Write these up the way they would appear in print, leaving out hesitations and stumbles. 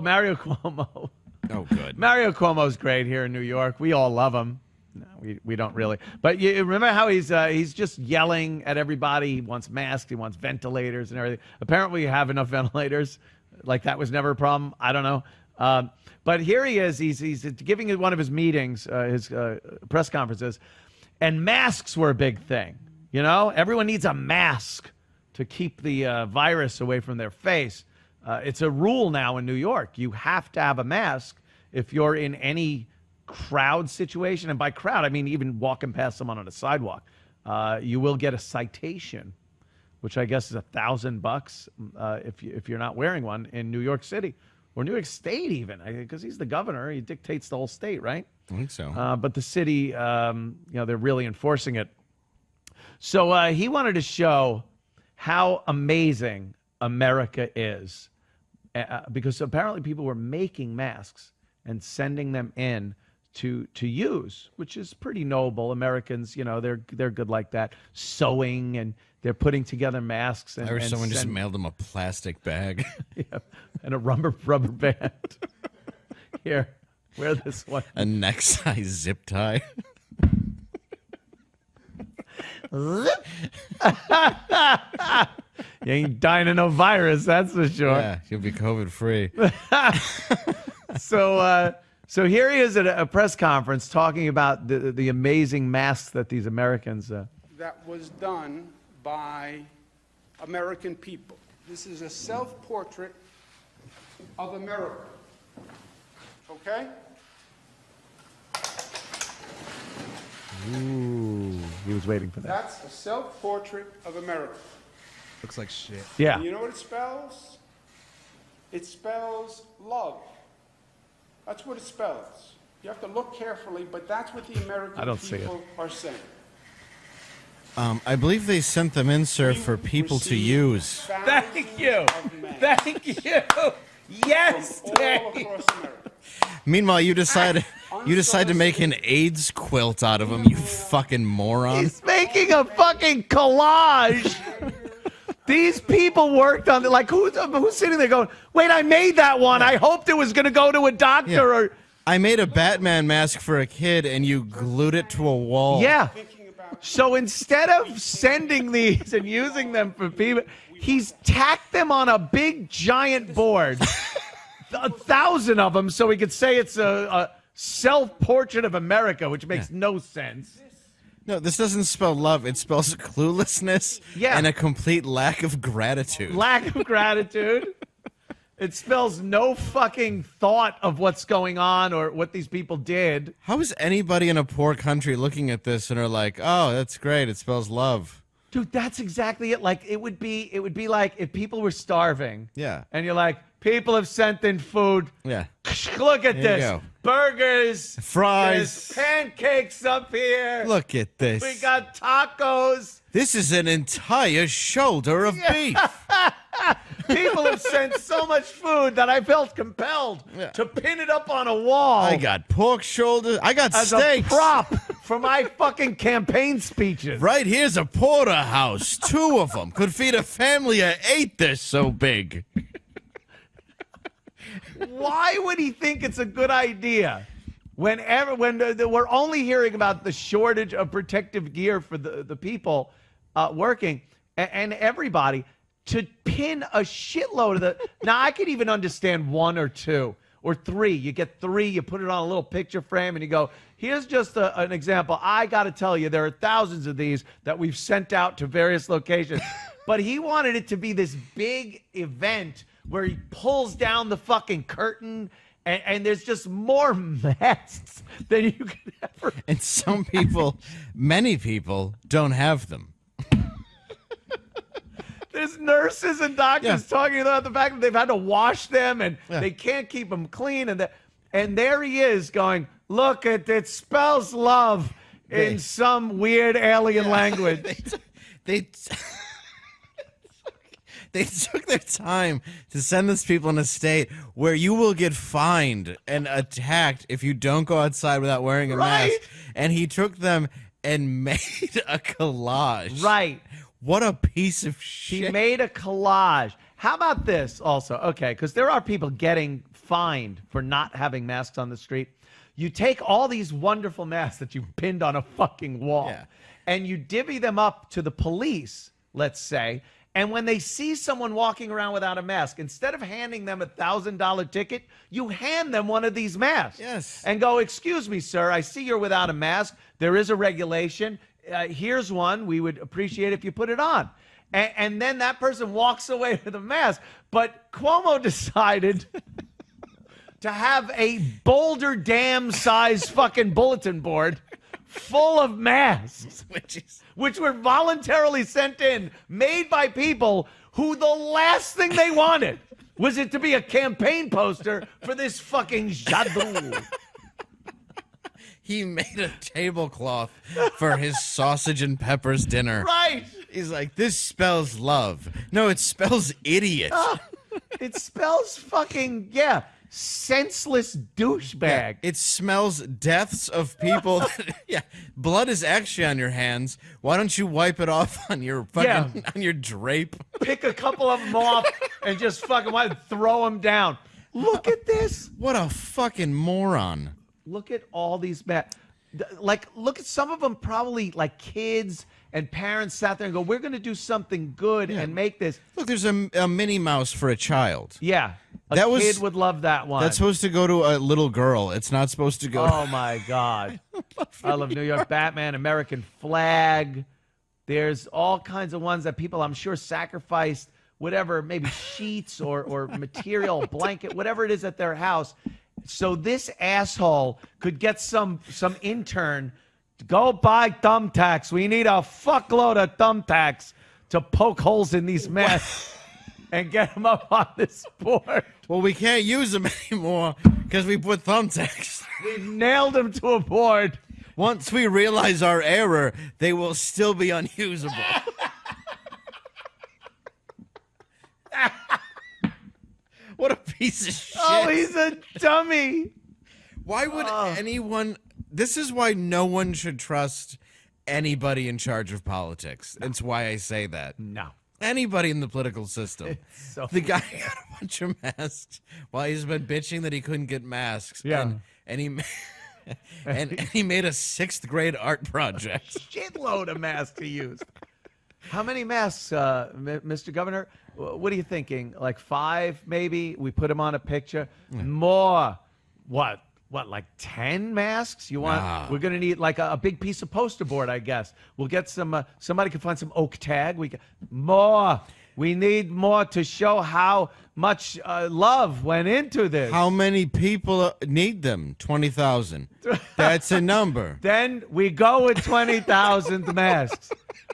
Mario Cuomo. Oh, good. Mario Cuomo's great here in New York. We all love him. No, we don't really. But you remember how he's just yelling at everybody. He wants masks. He wants ventilators and everything. Apparently, you have enough ventilators. Like that was never a problem. I don't know. But here he is. He's giving one of his meetings, his press conferences, and masks were a big thing. You know, everyone needs a mask to keep the virus away from their face. It's a rule now in New York. You have to have a mask if you're in any crowd situation. And by crowd, I mean even walking past someone on a sidewalk. You will get a citation, which I guess is $1,000 if you're not wearing one in New York City or New York State even, because he's the governor. He dictates the whole state, right? I think so. But the city, they're really enforcing it. So he wanted to show how amazing America is, because apparently people were making masks and sending them in to use, which is pretty noble. Americans, they're good like that, sewing, and they're putting together masks. And, I wish someone just mailed them a plastic bag. Yeah, and a rubber band. Here, wear this one. A neck size zip tie. You ain't dying of no virus, that's for sure. Yeah, you'll be COVID free. So here he is at a press conference talking about the amazing masks that these Americans. That was done by American people. This is a self-portrait of America. Okay? Ooh, he was waiting for that. That's a self-portrait of America. Looks like shit. Yeah. And you know what it spells? It spells love. That's what it spells. You have to look carefully, but that's what the American people are saying. I believe they sent them in, sir, for people to use. Thank you. Thank you. Yes, all Dave. across America. Meanwhile, you decide to make an AIDS quilt out of them, you fucking moron. He's making a fucking collage. These people worked on it. Like, who's sitting there going, wait, I made that one. I hoped it was going to go to a doctor. Yeah. Or I made a Batman mask for a kid, and you glued it to a wall. yeah. So instead of sending these and using them for people, he's tacked them on a big giant board, 1,000 of them, so he could say it's a self-portrait of America, which makes no sense. No, this doesn't spell love. It spells cluelessness and a complete lack of gratitude. Lack of gratitude. It spells no fucking thought of what's going on or what these people did. How is anybody in a poor country looking at this and are like, oh, that's great. It spells love. Dude, that's exactly it. Like, it would be like if people were starving. Yeah. And you're like, people have sent in food. Yeah. Look at There you this. go. Burgers. Fries. There's pancakes up here. Look at this. We got tacos. This is an entire shoulder of beef. People have sent so much food that I felt compelled to pin it up on a wall. I got pork shoulders. I got as steaks. a prop for my fucking campaign speeches. Right here's a porterhouse. 2 of them could feed a family of 8. They're so big. Why would he think it's a good idea? When we're only hearing about the shortage of protective gear for the people working and everybody, to pin a shitload of the. Now, I could even understand 1 or 2 or 3. You get 3, you put it on a little picture frame, and you go, here's just an example. I got to tell you, there are thousands of these that we've sent out to various locations. But he wanted it to be this big event where he pulls down the fucking curtain and there's just more masks than you could ever. And some people, many people, don't have them. There's nurses and doctors talking about the fact that they've had to wash them and they can't keep them clean. And there he is going, look, it spells love in some weird alien language. They took their time to send this people in a state where you will get fined and attacked if you don't go outside without wearing a mask. And he took them and made a collage. Right. What a piece of shit. He made a collage. How about this also? Okay, because there are people getting fined for not having masks on the street. You take all these wonderful masks that you pinned on a fucking wall and you divvy them up to the police, let's say, and when they see someone walking around without a mask, instead of handing them $1,000 ticket, you hand them one of these masks. Yes. And go, excuse me, sir, I see you're without a mask. There is a regulation. Here's one. We would appreciate if you put it on. And then that person walks away with a mask. But Cuomo decided to have a Boulder Dam size fucking bulletin board full of masks, which were voluntarily sent in, made by people who the last thing they wanted was it to be a campaign poster for this fucking Jadoo. He made a tablecloth for his sausage and peppers dinner. Right. He's like, this spells love. No, it spells idiot. It spells fucking, senseless douchebag. Yeah, it smells deaths of people. Blood is actually on your hands. Why don't you wipe it off on your fucking on your drape? Pick a couple of them off and just fucking throw them down. Look at this. What a fucking moron. Look at all these look at some of them, probably like kids and parents sat there and go, we're going to do something good and make this. Look, there's a Minnie Mouse for a child. Yeah. A kid would love that one. That's supposed to go to a little girl. It's not supposed to go Oh, my God. I love New York Batman, American flag. There's all kinds of ones that people, I'm sure, sacrificed whatever, maybe sheets or material, blanket, whatever it is at their house. So this asshole could get some intern to go buy thumbtacks. We need a fuckload of thumbtacks to poke holes in these masks and get them up on this board. Well, we can't use them anymore because we put thumbtacks. We've nailed them to a board. Once we realize our error, they will still be unusable. What a piece of shit. Oh, he's a dummy. Why would anyone... This is why no one should trust anybody in charge of politics. That's why I say that. No. Anybody in the political system. So the guy got a bunch of masks while he's been bitching that he couldn't get masks. Yeah. And he... and he made a 6th grade art project. Shitload of masks he used. How many masks, Mr. Governor? What are you thinking? Like 5, maybe? We put them on a picture. More. What, like 10 masks? You want? Nah. We're going to need like a big piece of poster board, I guess. We'll get some, somebody can find some oak tag. More. We need more to show how much love went into this. How many people need them? 20,000. That's a number. Then we go with 20,000 masks.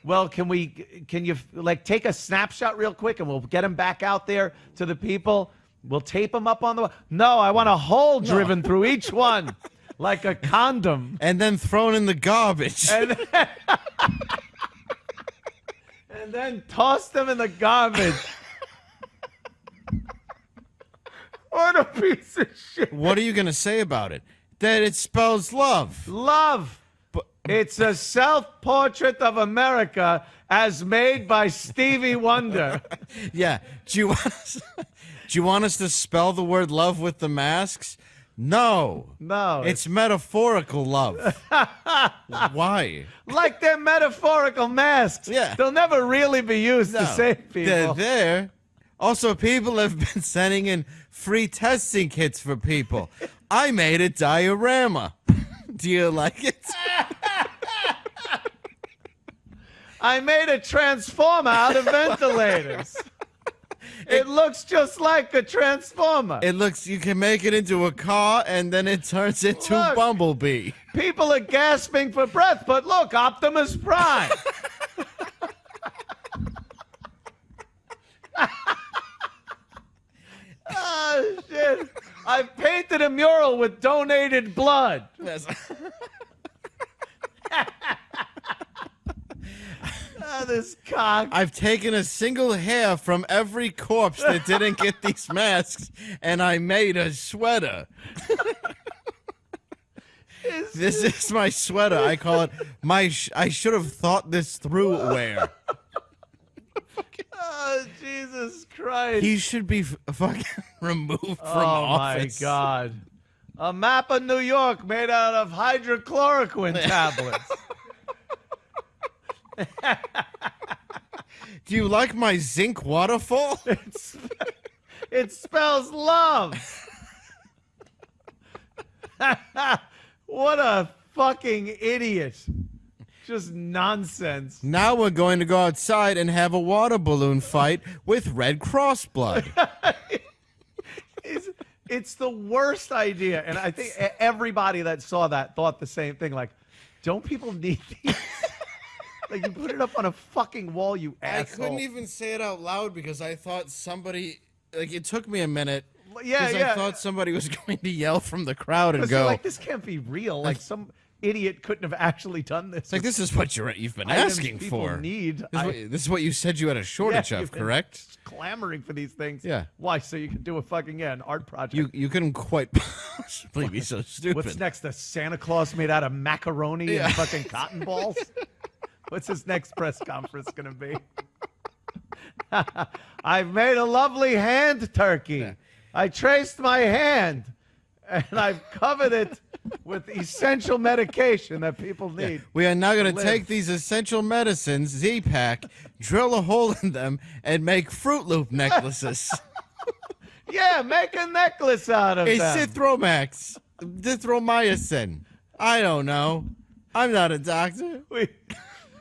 Well, can you like take a snapshot real quick and we'll get them back out there to the people? We'll tape them up on the wall. No, I want a hole driven through each one like a condom. And then thrown in the garbage. And then toss them in the garbage. What a piece of shit. What are you going to say about it? That it spells love. Love. It's a self-portrait of America as made by Stevie Wonder. Yeah. Do you want us to spell the word love with the masks? No. No. It's metaphorical love. Why? Like they're metaphorical masks. Yeah. They'll never really be used to save people. They're there. Also, people have been sending in free testing kits for people. I made a diorama. Do you like it? I made a transformer out of ventilators. It looks just like a transformer. It looks, you can make it into a car and then it turns into Look. Bumblebee. People are gasping for breath, but look, Optimus Prime. Oh, shit. I've painted a mural with donated blood. Yes. This cock. I've taken a single hair from every corpse that didn't get these masks and I made a sweater. This is my sweater. I call it my I should have thought this through wear. Oh, Jesus Christ. He should be fucking removed from Oh, office. my God. A map of New York made out of hydrochloroquine tablets. Do you like my zinc waterfall? It spells love. What a fucking idiot. Just nonsense. Now we're going to go outside and have a water balloon fight with Red Cross blood. It's the worst idea. And I think everybody that saw that thought the same thing. Like, don't people need these? Like, you put it up on a fucking wall, you asshole. I couldn't even say it out loud because I thought somebody, like, it took me a minute. Yeah, because I thought somebody was going to yell from the crowd and go, like, this can't be real. Like, some idiot couldn't have actually done this. it's like, this is what you've been Items asking people for. need. This is what you said you had a shortage Yeah, of, you've been correct? clamoring for these things. Yeah. Why? So you can do a fucking an art project. You couldn't quite possibly be so stupid. What's next? A Santa Claus made out of macaroni and fucking cotton balls? What's his next press conference going to be? I've made a lovely hand turkey. Yeah. I traced my hand, and I've covered it with essential medication that people need. We are now going to Live. take these essential medicines, Z-Pack, drill a hole in them, and make Fruit Loop necklaces. Yeah, make a necklace out of them. Azithromax, Zithromycin. I don't know. I'm not a doctor. We